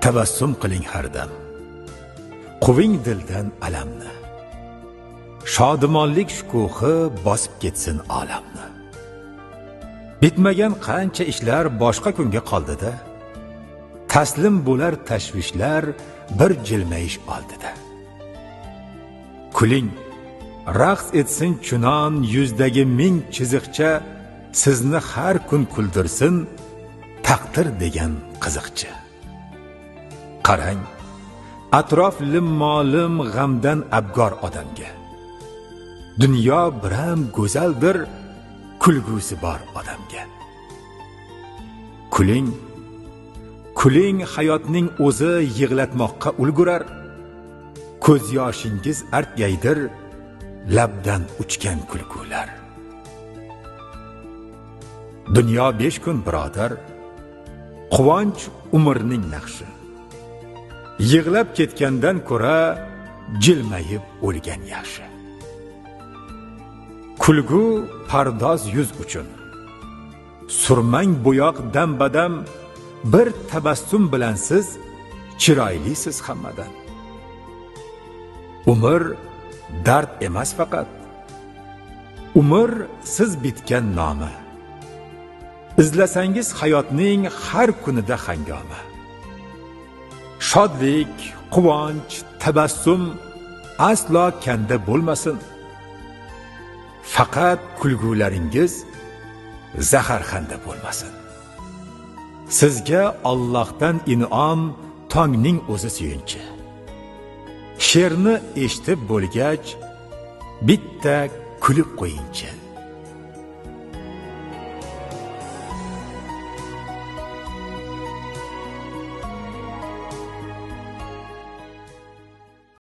tabassum qiling har dam. Quving dildan alamni. Shodimonlik shukuhi bosib ketsin olamni. Bitmagan qancha ishlar boshqa kunga qoldida. Taslim bo'lar tashvishlar bir jilmayish oldida. Kuling, raqs etsin chunon yuzdagi ming chiziqcha, sizni har kun kuldirsin taqdir degan qiziqcha. Qarang, atrof limmolim g'amdan abgor odamga. Dunyo biram go'zaldir, kulgusi bor odamga. Kuling, kuling hayotning o'zi yig'latmoqqa ulgurar. Ko'z yoshingiz artgaydir, labdan uchgan kulgular. Dunyo 5 kun birodar, quvonch umrning naqshi. Yig'lab ketgandan ko'ra jilmayib o'lgan yaxshi. Kulgu pardoz yuz uchun. Surmang bo'yoq dam-badam, bir tabassum bilan siz chiroylisiz hammadan. Umr dard emas faqat. Umr siz bitgan nomi. Izlasangiz hayotning har kunida hangoma. Shodlik, quvonch, tabassum aslo kanda bo'lmasin. Faqat kulgularingiz zaharxanda bo'lmasin. Sizga Allohdan in'om tongning o'zi suyunchi. She'rni eshitib bo'lgach, bitta kulib qo'yingchi.